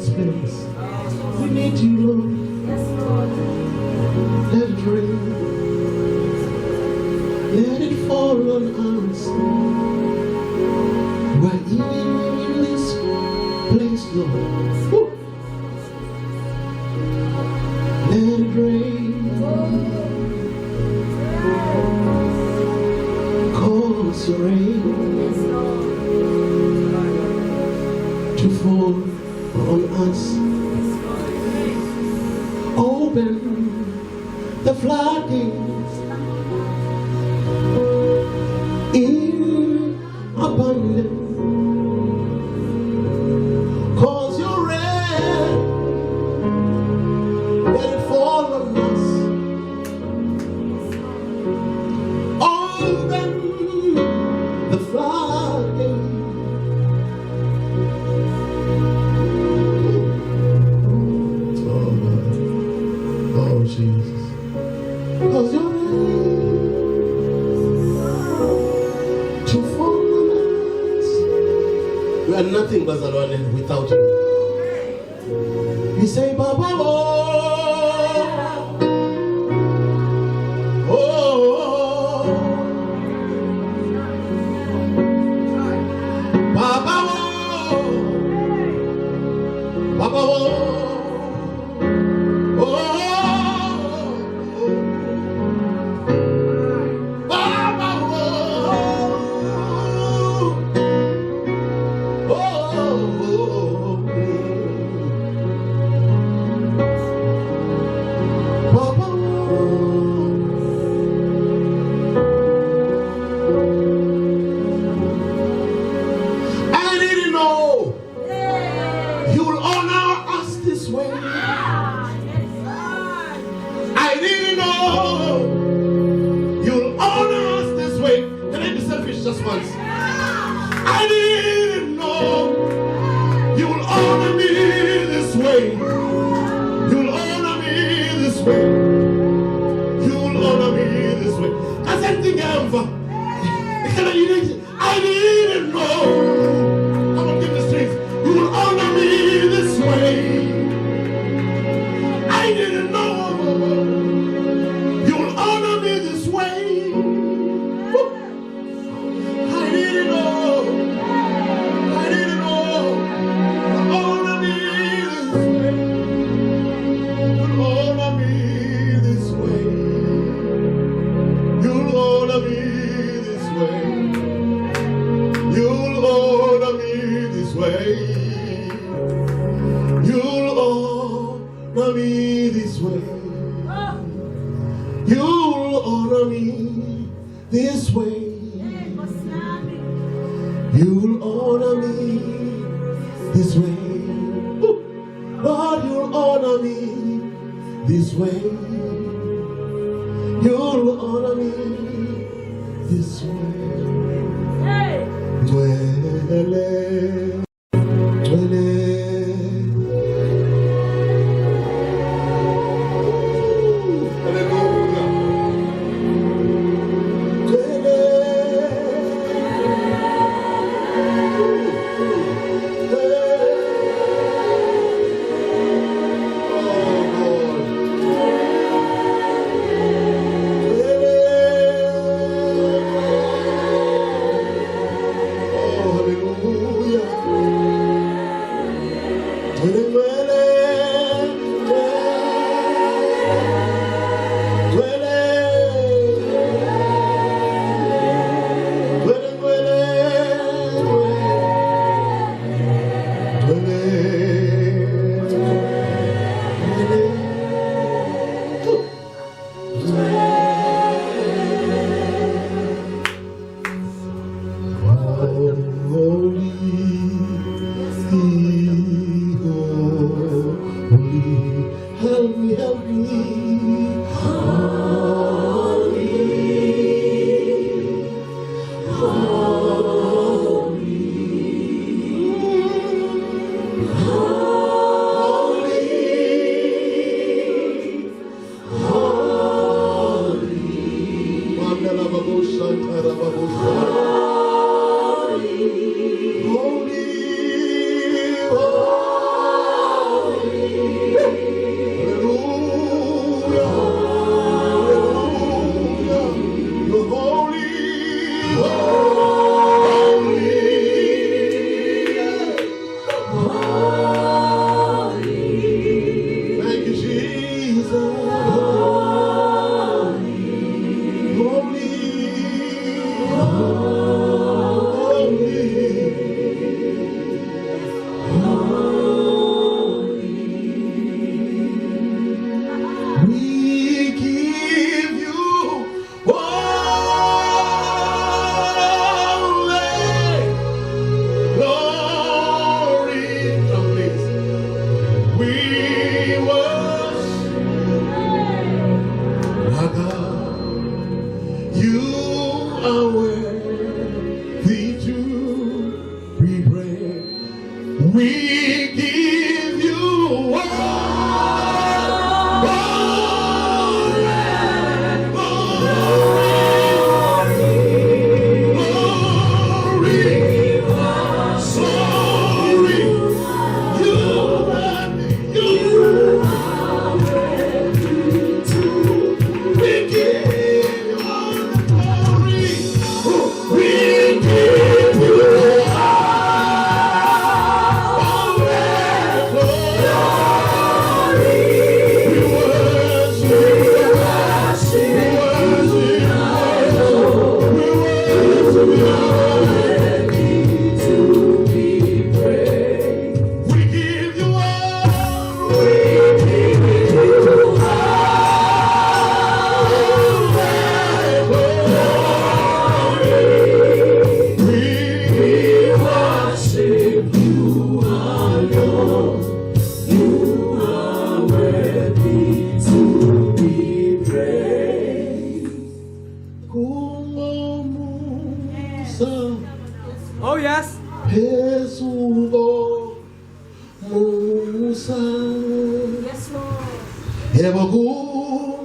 this place. We need you, Lord. Let it rain. Let it fall on us. We're in this place, Lord. Woo. Let it rain. Cause the rain to fall on us. Open the floodgates in abundance. Cause your rain, let it fall on us. Open the floodgates. Oh, Jesus. Cause your rain to fall on us. We are nothing, Bazalwane, without you. We say, Baba, oh, oh, Baba, oh, Baba, oh. Just once. I didn't know you will honor me this way. You'll honor me this way. You'll honor me this way. That's everything ever. I didn't know. Come on, give the strings. You will honor me this way. I didn't know you will honor me this way. You'll honor me this way. You'll honor me this way. Lord, you'll honor me this way. You'll honor me this way.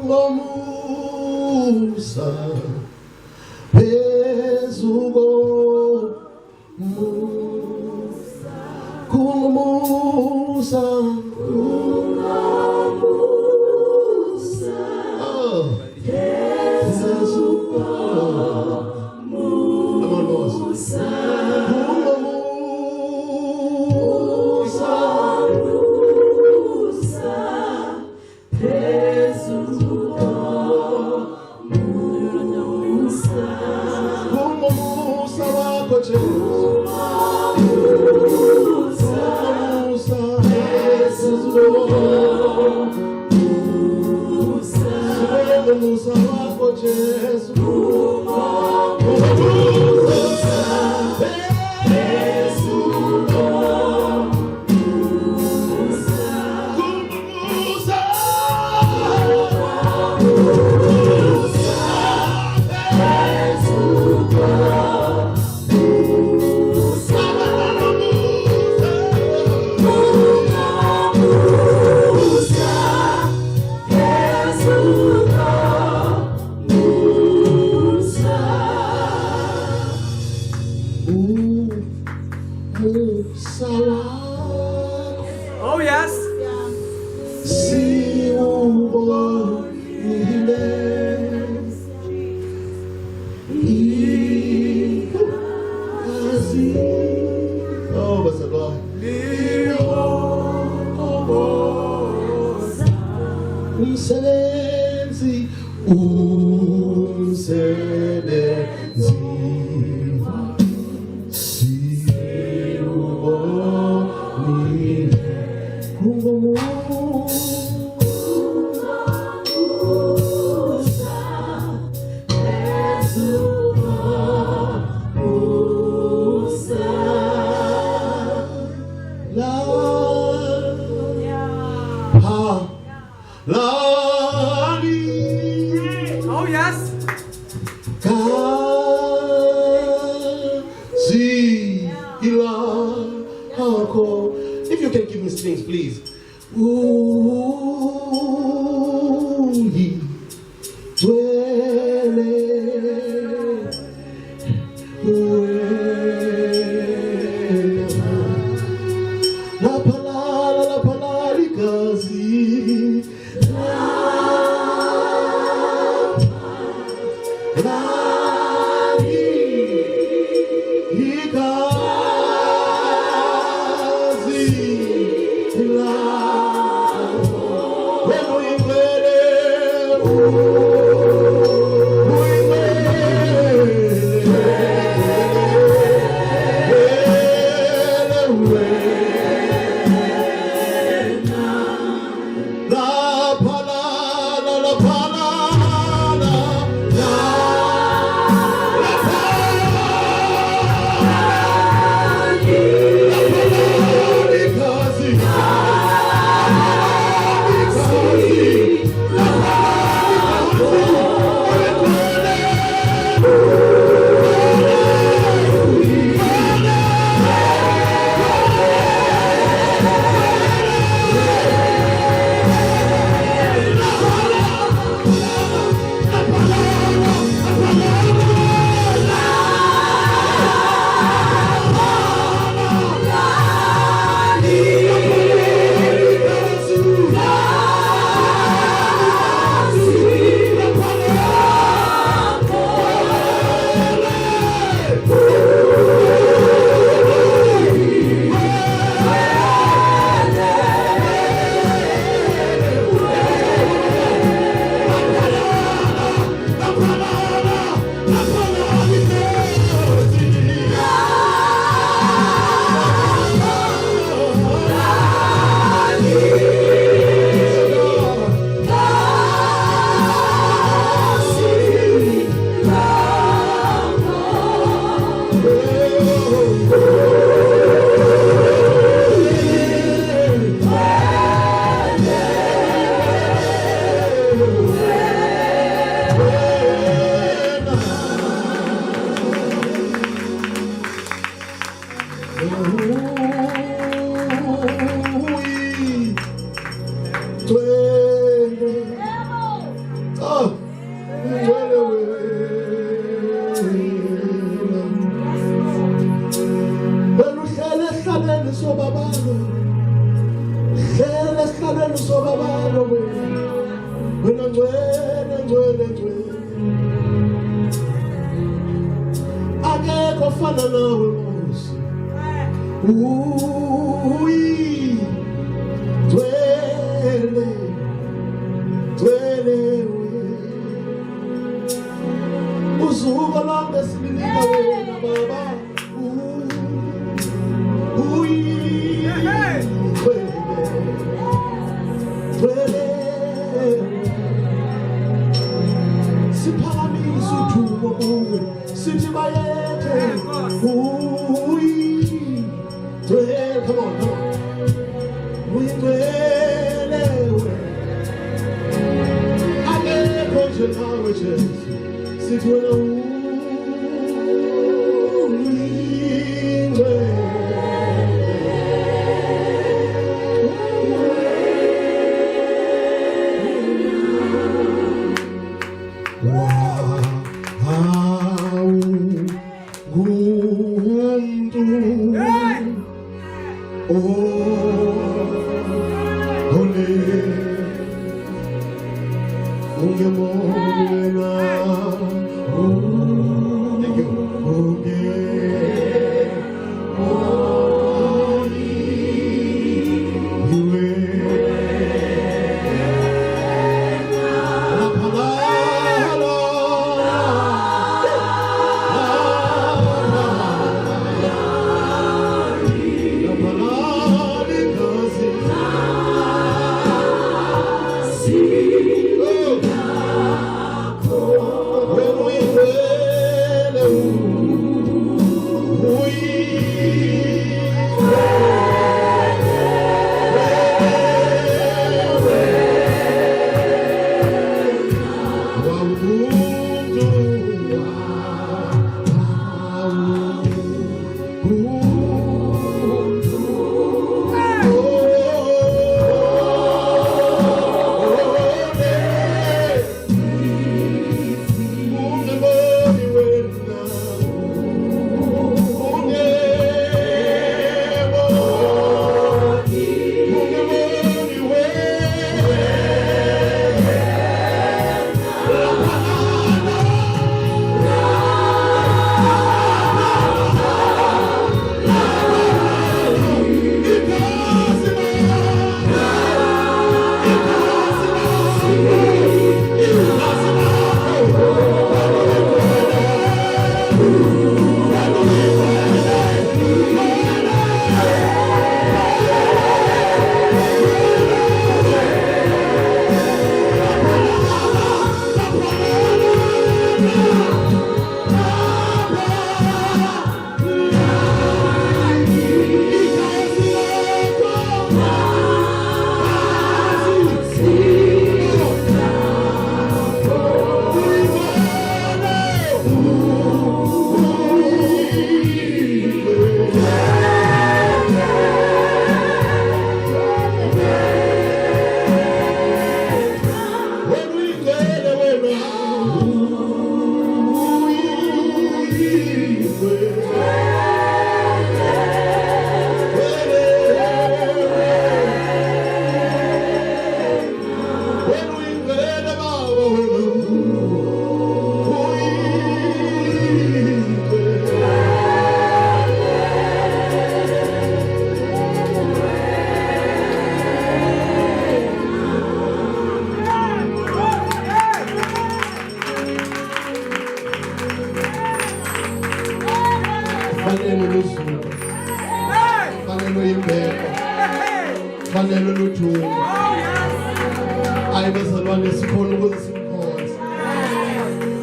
Kungomusa Pezugo Musa Kungomusa Pezugo Musa Musa wako Yesu Oh yes. Oh, what's the Lord? Umsebenzi, Oh yes. If you can give me strings, please. La palala kazi. Akekho fana nawe Nkosi. Twele uzuko lonke silinika wena Baba. Twele siphakamise uthuko kuwe sithi bayethe. Twele, come on. Twele akekho nje nawe Jesu. Sithi wena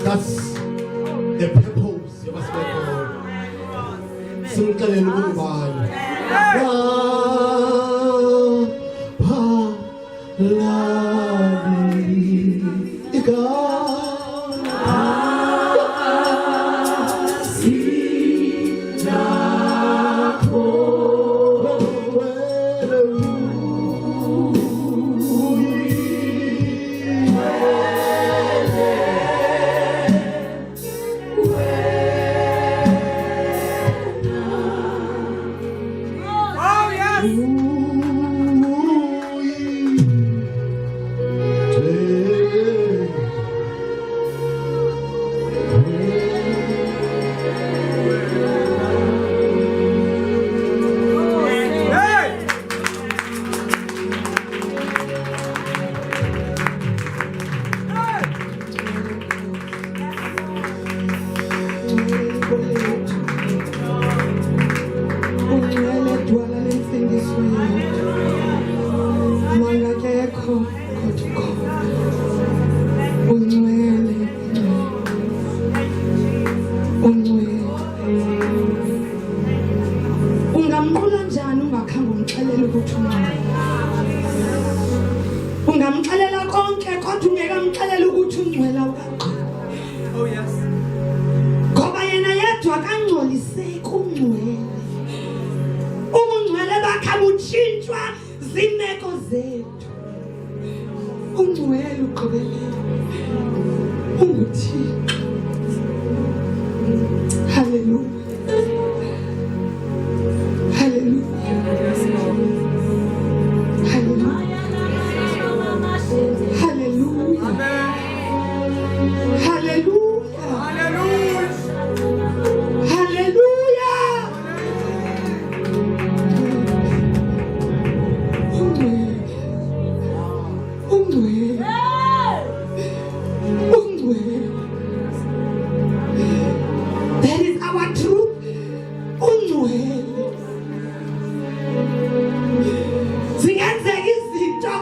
That's the purpose. You must be simultaneously Oh, yeah. ungcwele awukaqali. Oh yes. Ngoba yena yedwa akangcoliseki, ungcwele. Ubungcwele bakhe butshintshwa ziimeko zethu. Ungcwele ugqibelele. UnguThixo. Hallelujah. Hallelujah. Yes, Lord. Hallelujah. Hallelujah. Amen. Hallelujah. Hallelujah. Hallelujah. Ungcwele. Ungcwele. Ungcwele. That is our truth. Ungcwele. Zingenzeka izinto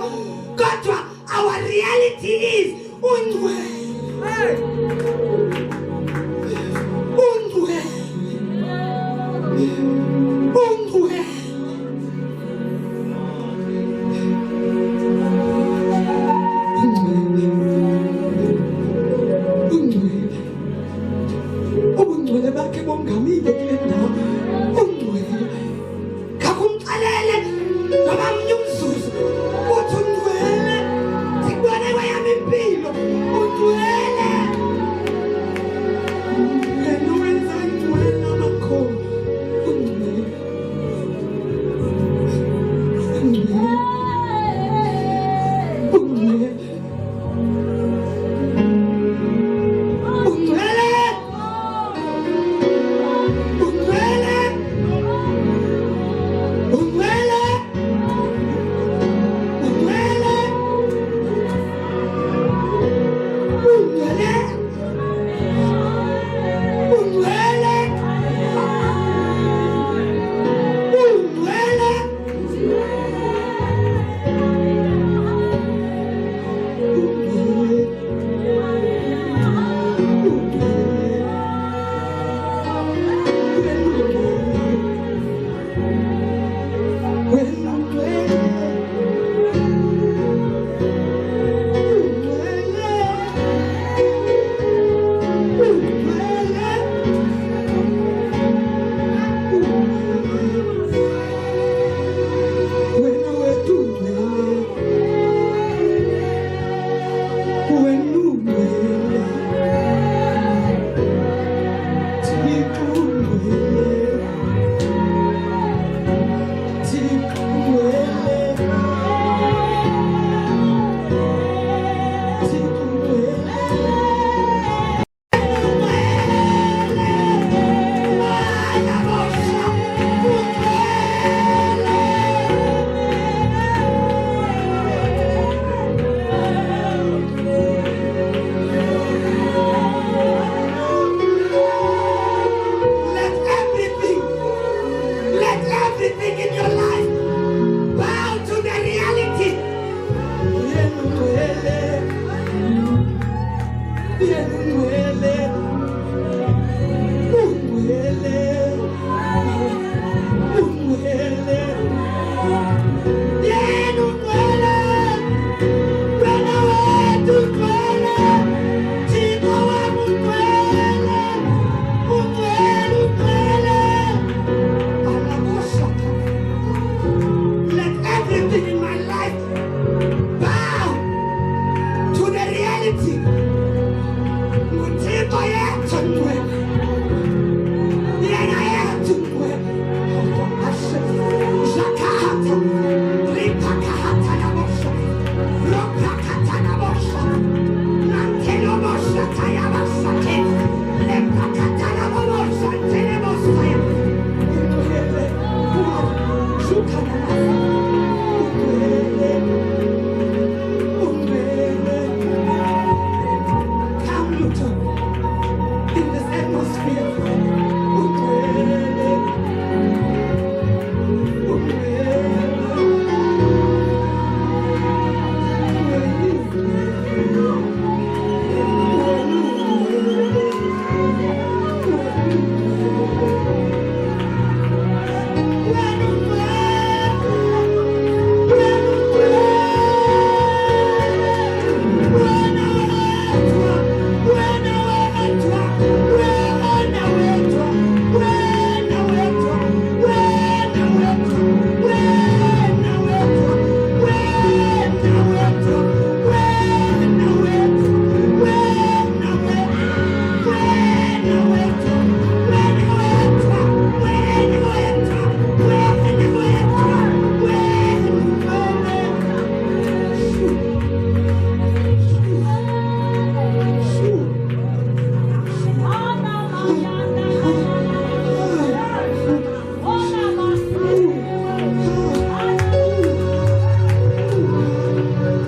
kodwa our reality is ungcwele. Hey. Ungcwele. Ungcwele. Ungcwele. Ubungcwele bakhe bongamile kule ndawo. Ungcwele. Kakumxelele noma mnye umzuzu uthi ungcwele. Sikubone kweyami impilo. Ungcwele. Wena wenza ingcwele amakhona. Ungcwele. Ungcwele. Ungcwele. Ungcwele. Ungcwele. Ungcwele. Ungcwele. Ungcwele.